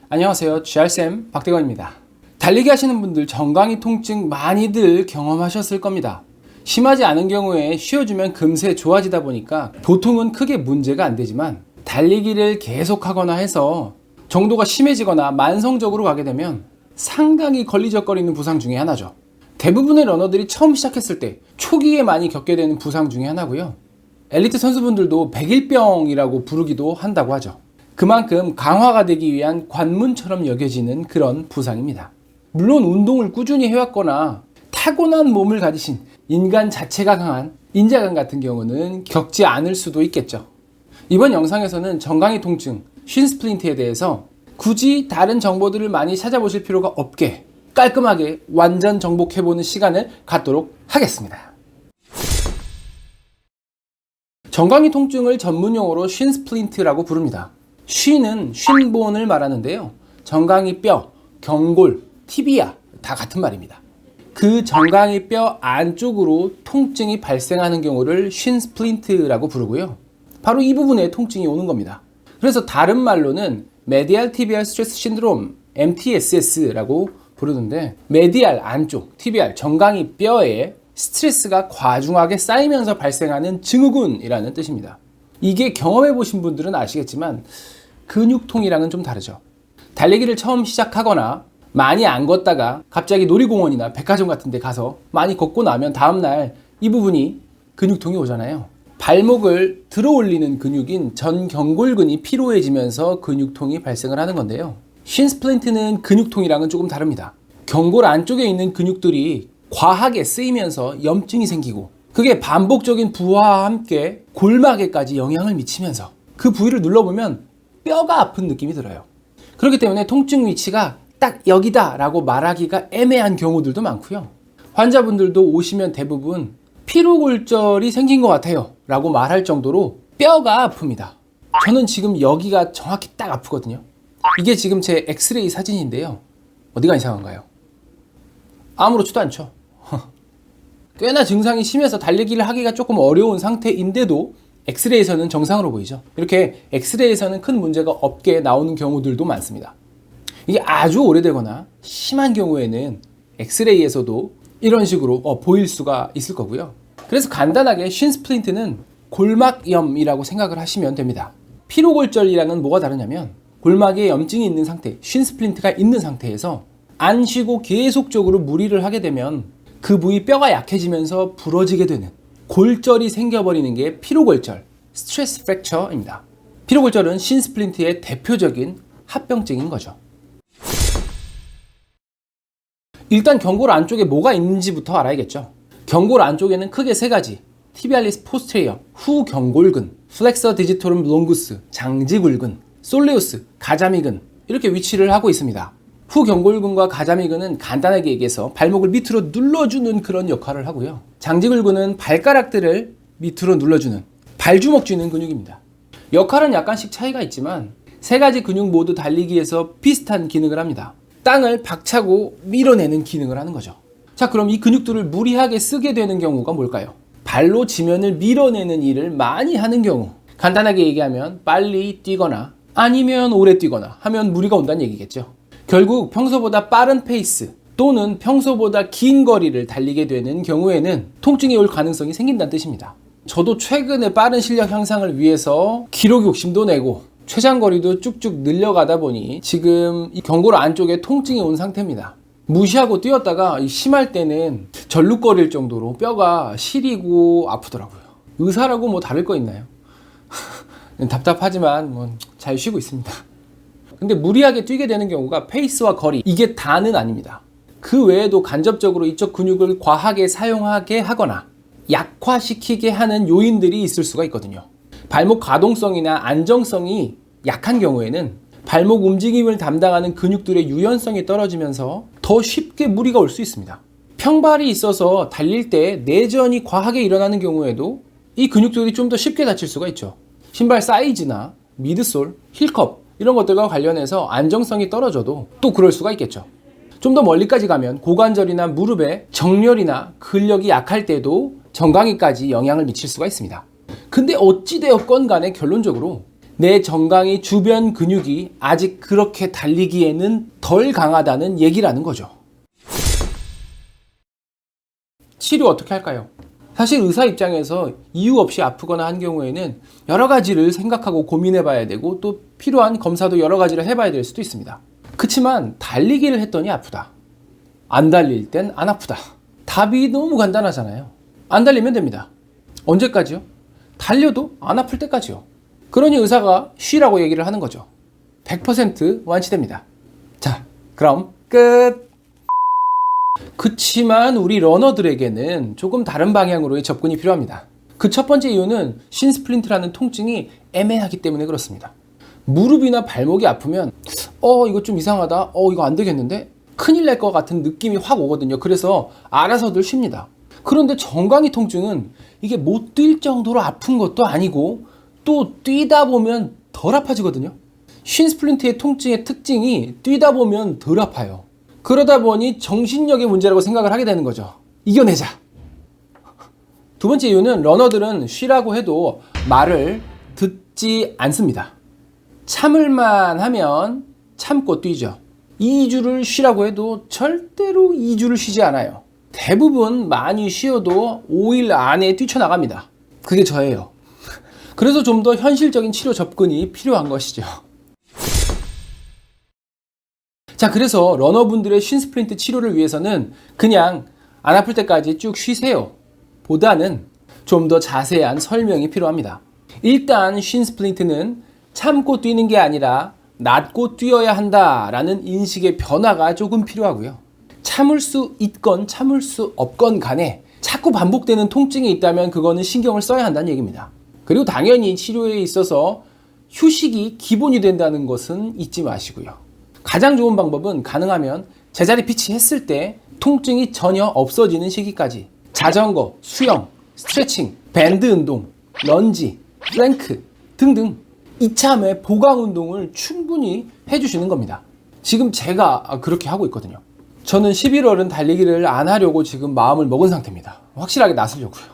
안녕하세요. GR쌤 박대건입니다. 달리기 하시는 분들 정강이 통증 많이들 경험하셨을 겁니다. 심하지 않은 경우에 쉬어주면 금세 좋아지다 보니까 보통은 크게 문제가 안 되지만 달리기를 계속하거나 해서 정도가 심해지거나 만성적으로 가게 되면 상당히 걸리적거리는 부상 중에 하나죠. 대부분의 러너들이 처음 시작했을 때 초기에 많이 겪게 되는 부상 중에 하나고요. 엘리트 선수분들도 백일병이라고 부르기도 한다고 하죠. 그만큼 강화가 되기 위한 관문처럼 여겨지는 그런 부상입니다. 물론 운동을 꾸준히 해왔거나 타고난 몸을 가지신 인간 자체가 강한 인자간 같은 경우는 겪지 않을 수도 있겠죠. 이번 영상에서는 정강이 통증, 쉰 스플린트에 대해서 굳이 다른 정보들을 많이 찾아보실 필요가 없게 깔끔하게 완전 정복해보는 시간을 갖도록 하겠습니다. 정강이 통증을 전문용어로 쉰 스플린트라고 부릅니다. 쉰은 쉰본을 말하는데요. 정강이 뼈, 경골, 티비아 다 같은 말입니다. 그 정강이 뼈 안쪽으로 통증이 발생하는 경우를 쉰 스플린트라고 부르고요. 바로 이 부분에 통증이 오는 겁니다. 그래서 다른 말로는 메디알 티비알 스트레스 신드롬 MTSS라고 부르는데, 메디알 안쪽 티비알 정강이 뼈에 스트레스가 과중하게 쌓이면서 발생하는 증후군이라는 뜻입니다. 이게 경험해 보신 분들은 아시겠지만 근육통이랑은 좀 다르죠. 달리기를 처음 시작하거나 많이 안 걷다가 갑자기 놀이공원이나 백화점 같은 데 가서 많이 걷고 나면 다음날 이 부분이 근육통이 오잖아요. 발목을 들어 올리는 근육인 전경골근이 피로해지면서 근육통이 발생을 하는 건데요. 쉰 스플린트는 근육통이랑은 조금 다릅니다. 경골 안쪽에 있는 근육들이 과하게 쓰이면서 염증이 생기고, 그게 반복적인 부하와 함께 골막에까지 영향을 미치면서 그 부위를 눌러보면 뼈가 아픈 느낌이 들어요. 그렇기 때문에 통증 위치가 딱 여기다 라고 말하기가 애매한 경우들도 많고요. 환자분들도 오시면 대부분 피로골절이 생긴 것 같아요 라고 말할 정도로 뼈가 아픕니다. 저는 지금 여기가 정확히 딱 아프거든요. 이게 지금 제 엑스레이 사진인데요. 어디가 이상한가요? 아무렇지도 않죠. 꽤나 증상이 심해서 달리기를 하기가 조금 어려운 상태인데도 엑스레이에서는 정상으로 보이죠. 이렇게 엑스레이에서는 큰 문제가 없게 나오는 경우들도 많습니다. 이게 아주 오래되거나 심한 경우에는 엑스레이에서도 이런 식으로 보일 수가 있을 거고요. 그래서 간단하게 쉰 스플린트는 골막염이라고 생각을 하시면 됩니다. 피로골절이랑은 뭐가 다르냐면, 골막에 염증이 있는 상태, 쉰 스플린트가 있는 상태에서 안 쉬고 계속적으로 무리를 하게 되면 그 부위 뼈가 약해지면서 부러지게 되는 골절이 생겨버리는 게 피로골절, 스트레스 프랙처입니다. 피로골절은 쉰 스플린트의 대표적인 합병증인 거죠. 일단 경골 안쪽에 뭐가 있는지부터 알아야겠죠. 경골 안쪽에는 크게 세 가지, 티비알리스 포스테리어, 후경골근, 플렉서 디지토름 롱구스, 장지굴근, 솔레우스, 가자미근, 이렇게 위치를 하고 있습니다. 후경골근과 가자미근은 간단하게 얘기해서 발목을 밑으로 눌러주는 그런 역할을 하고요. 장지굴근은 발가락들을 밑으로 눌러주는 발주먹 쥐는 근육입니다. 역할은 약간씩 차이가 있지만 세 가지 근육 모두 달리기에서 비슷한 기능을 합니다. 땅을 박차고 밀어내는 기능을 하는 거죠. 자, 그럼 이 근육들을 무리하게 쓰게 되는 경우가 뭘까요? 발로 지면을 밀어내는 일을 많이 하는 경우, 간단하게 얘기하면 빨리 뛰거나 아니면 오래 뛰거나 하면 무리가 온다는 얘기겠죠. 결국 평소보다 빠른 페이스 또는 평소보다 긴 거리를 달리게 되는 경우에는 통증이 올 가능성이 생긴다는 뜻입니다. 저도 최근에 빠른 실력 향상을 위해서 기록 욕심도 내고 최장거리도 쭉쭉 늘려가다 보니 지금 이 경골 안쪽에 통증이 온 상태입니다. 무시하고 뛰었다가 심할 때는 절룩거릴 정도로 뼈가 시리고 아프더라고요. 의사라고 뭐 다를 거 있나요? 답답하지만 뭐 잘 쉬고 있습니다. 근데 무리하게 뛰게 되는 경우가 페이스와 거리, 이게 다는 아닙니다. 그 외에도 간접적으로 이쪽 근육을 과하게 사용하게 하거나 약화시키게 하는 요인들이 있을 수가 있거든요. 발목 가동성이나 안정성이 약한 경우에는 발목 움직임을 담당하는 근육들의 유연성이 떨어지면서 더 쉽게 무리가 올 수 있습니다. 평발이 있어서 달릴 때 내전이 과하게 일어나는 경우에도 이 근육들이 좀 더 쉽게 다칠 수가 있죠. 신발 사이즈나 미드솔, 힐컵 이런 것들과 관련해서 안정성이 떨어져도 또 그럴 수가 있겠죠. 좀 더 멀리까지 가면 고관절이나 무릎에 정렬이나 근력이 약할 때도 정강이까지 영향을 미칠 수가 있습니다. 근데 어찌되었건 간에 결론적으로 내 정강이 주변 근육이 아직 그렇게 달리기에는 덜 강하다는 얘기라는 거죠. 치료 어떻게 할까요? 사실 의사 입장에서 이유 없이 아프거나 한 경우에는 여러 가지를 생각하고 고민해 봐야 되고 또 필요한 검사도 여러 가지를 해봐야 될 수도 있습니다. 그치만 달리기를 했더니 아프다. 안 달릴 땐 안 아프다. 답이 너무 간단하잖아요. 안 달리면 됩니다. 언제까지요? 달려도 안 아플 때까지요. 그러니 의사가 쉬라고 얘기를 하는 거죠. 100% 완치됩니다. 자, 그럼 끝! 그치만 우리 러너들에게는 조금 다른 방향으로의 접근이 필요합니다. 그 첫 번째 이유는 신 스플린트라는 통증이 애매하기 때문에 그렇습니다. 무릎이나 발목이 아프면 이거 좀 이상하다, 이거 안 되겠는데? 큰일 날 것 같은 느낌이 확 오거든요. 그래서 알아서들 쉽니다. 그런데 정강이 통증은 이게 못 뛸 정도로 아픈 것도 아니고 또 뛰다 보면 덜 아파지거든요. 신 스플린트의 통증의 특징이 뛰다 보면 덜 아파요. 그러다 보니 정신력의 문제라고 생각을 하게 되는 거죠. 이겨내자. 두 번째 이유는 러너들은 쉬라고 해도 말을 듣지 않습니다. 참을만 하면 참고 뛰죠. 2주를 쉬라고 해도 절대로 2주를 쉬지 않아요. 대부분 많이 쉬어도 5일 안에 뛰쳐나갑니다. 그게 저예요. 그래서 좀 더 현실적인 치료 접근이 필요한 것이죠. 자, 그래서 러너분들의 신 스플린트 치료를 위해서는 그냥 안 아플 때까지 쭉 쉬세요 보다는 좀 더 자세한 설명이 필요합니다. 일단 신 스플린트는 참고 뛰는 게 아니라 낫고 뛰어야 한다라는 인식의 변화가 조금 필요하고요. 참을 수 있건 참을 수 없건 간에 자꾸 반복되는 통증이 있다면 그거는 신경을 써야 한다는 얘기입니다. 그리고 당연히 치료에 있어서 휴식이 기본이 된다는 것은 잊지 마시고요. 가장 좋은 방법은 가능하면 제자리 피치했을 때 통증이 전혀 없어지는 시기까지 자전거, 수영, 스트레칭, 밴드 운동, 런지, 플랭크 등등 이참에 보강 운동을 충분히 해주시는 겁니다. 지금 제가 그렇게 하고 있거든요. 저는 11월은 달리기를 안 하려고 지금 마음을 먹은 상태입니다. 확실하게 나서려고요.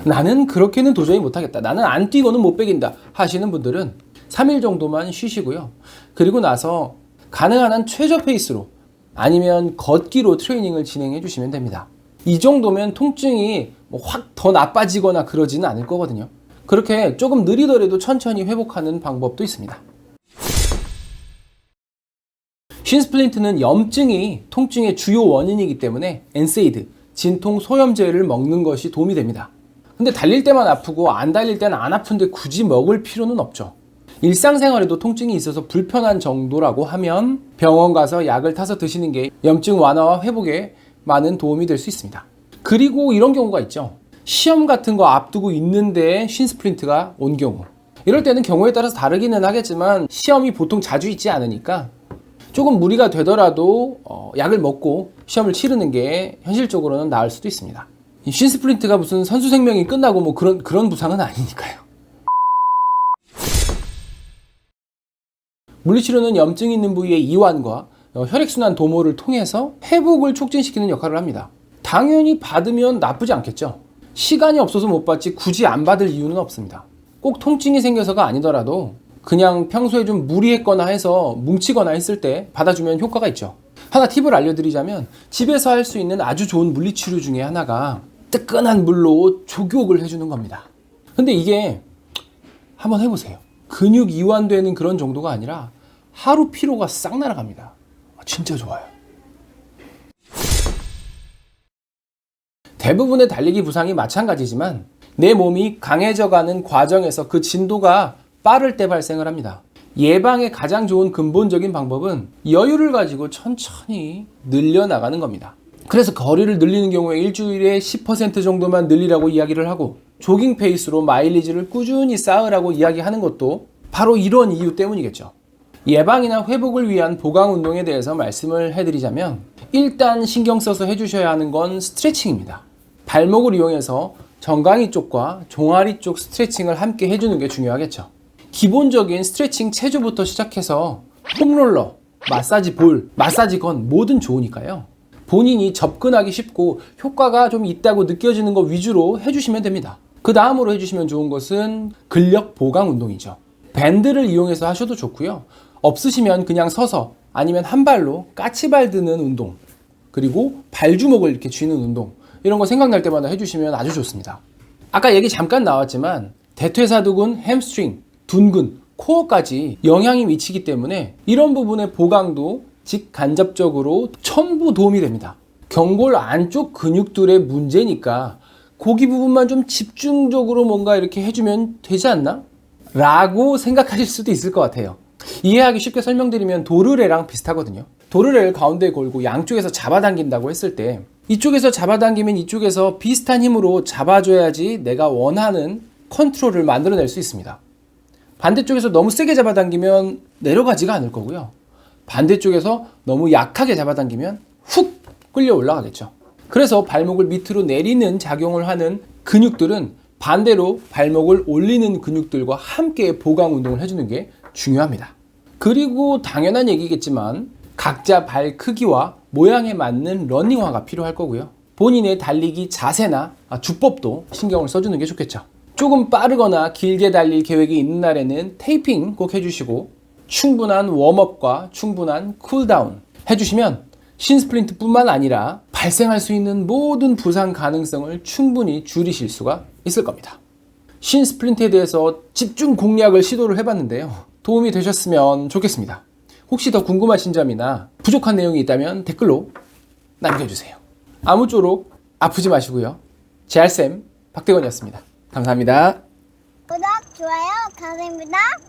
나는 그렇게는 도저히 못하겠다. 나는 안 뛰고는 못 빼긴다 하시는 분들은 3일 정도만 쉬시고요. 그리고 나서 가능한 한 최저 페이스로 아니면 걷기로 트레이닝을 진행해 주시면 됩니다. 이 정도면 통증이 확 더 나빠지거나 그러지는 않을 거거든요. 그렇게 조금 느리더라도 천천히 회복하는 방법도 있습니다. 신 스플린트는 염증이 통증의 주요 원인이기 때문에 엔세이드, 진통 소염제를 먹는 것이 도움이 됩니다. 근데 달릴 때만 아프고 안 달릴 때는 안 아픈데 굳이 먹을 필요는 없죠. 일상생활에도 통증이 있어서 불편한 정도라고 하면 병원 가서 약을 타서 드시는 게 염증 완화와 회복에 많은 도움이 될 수 있습니다. 그리고 이런 경우가 있죠. 시험 같은 거 앞두고 있는데 신 스플린트가 온 경우. 이럴 때는 경우에 따라서 다르기는 하겠지만 시험이 보통 자주 있지 않으니까 조금 무리가 되더라도 약을 먹고 시험을 치르는 게 현실적으로는 나을 수도 있습니다. 신 스플린트가 무슨 선수 생명이 끝나고 뭐 그런 부상은 아니니까요. 물리치료는 염증 있는 부위의 이완과 혈액순환 도모를 통해서 회복을 촉진시키는 역할을 합니다. 당연히 받으면 나쁘지 않겠죠. 시간이 없어서 못 받지 굳이 안 받을 이유는 없습니다. 꼭 통증이 생겨서가 아니더라도 그냥 평소에 좀 무리했거나 해서 뭉치거나 했을 때 받아주면 효과가 있죠. 하나 팁을 알려드리자면 집에서 할 수 있는 아주 좋은 물리치료 중에 하나가 뜨끈한 물로 족욕을 해주는 겁니다. 근데 이게 한번 해보세요. 근육 이완되는 그런 정도가 아니라 하루 피로가 싹 날아갑니다. 진짜 좋아요. 대부분의 달리기 부상이 마찬가지지만 내 몸이 강해져가는 과정에서 그 진도가 빠를 때 발생을 합니다. 예방의 가장 좋은 근본적인 방법은 여유를 가지고 천천히 늘려나가는 겁니다. 그래서 거리를 늘리는 경우에 일주일에 10% 정도만 늘리라고 이야기를 하고 조깅 페이스로 마일리지를 꾸준히 쌓으라고 이야기하는 것도 바로 이런 이유 때문이겠죠. 예방이나 회복을 위한 보강 운동에 대해서 말씀을 해드리자면 일단 신경 써서 해주셔야 하는 건 스트레칭입니다. 발목을 이용해서 정강이 쪽과 종아리 쪽 스트레칭을 함께 해주는 게 중요하겠죠. 기본적인 스트레칭 체조부터 시작해서 홈롤러, 마사지 볼, 마사지 건 뭐든 좋으니까요. 본인이 접근하기 쉽고 효과가 좀 있다고 느껴지는 것 위주로 해주시면 됩니다. 그 다음으로 해주시면 좋은 것은 근력 보강 운동이죠. 밴드를 이용해서 하셔도 좋고요. 없으시면 그냥 서서 아니면 한 발로 까치발 드는 운동, 그리고 발주먹을 이렇게 쥐는 운동, 이런 거 생각날 때마다 해주시면 아주 좋습니다. 아까 얘기 잠깐 나왔지만 대퇴사두근, 햄스트링, 둔근, 코어까지 영향이 미치기 때문에 이런 부분의 보강도 직간접적으로 전부 도움이 됩니다. 경골 안쪽 근육들의 문제니까 거기 부분만 좀 집중적으로 뭔가 이렇게 해주면 되지 않나? 라고 생각하실 수도 있을 것 같아요. 이해하기 쉽게 설명드리면 도르래랑 비슷하거든요. 도르래를 가운데에 걸고 양쪽에서 잡아당긴다고 했을 때 이쪽에서 잡아당기면 이쪽에서 비슷한 힘으로 잡아줘야지 내가 원하는 컨트롤을 만들어낼 수 있습니다. 반대쪽에서 너무 세게 잡아당기면 내려가지가 않을 거고요. 반대쪽에서 너무 약하게 잡아당기면 훅 끌려 올라가겠죠. 그래서 발목을 밑으로 내리는 작용을 하는 근육들은 반대로 발목을 올리는 근육들과 함께 보강 운동을 해주는 게 중요합니다. 그리고 당연한 얘기겠지만 각자 발 크기와 모양에 맞는 러닝화가 필요할 거고요. 본인의 달리기 자세나 주법도 신경을 써주는 게 좋겠죠. 조금 빠르거나 길게 달릴 계획이 있는 날에는 테이핑 꼭 해주시고 충분한 웜업과 충분한 쿨다운 해주시면 신스플린트 뿐만 아니라 발생할 수 있는 모든 부상 가능성을 충분히 줄이실 수가 있을 겁니다. 신스플린트에 대해서 집중 공략을 시도를 해봤는데요. 도움이 되셨으면 좋겠습니다. 혹시 더 궁금하신 점이나 부족한 내용이 있다면 댓글로 남겨주세요. 아무쪼록 아프지 마시고요. 제알쌤 박대건이었습니다. 감사합니다. 구독, 좋아요, 감사합니다.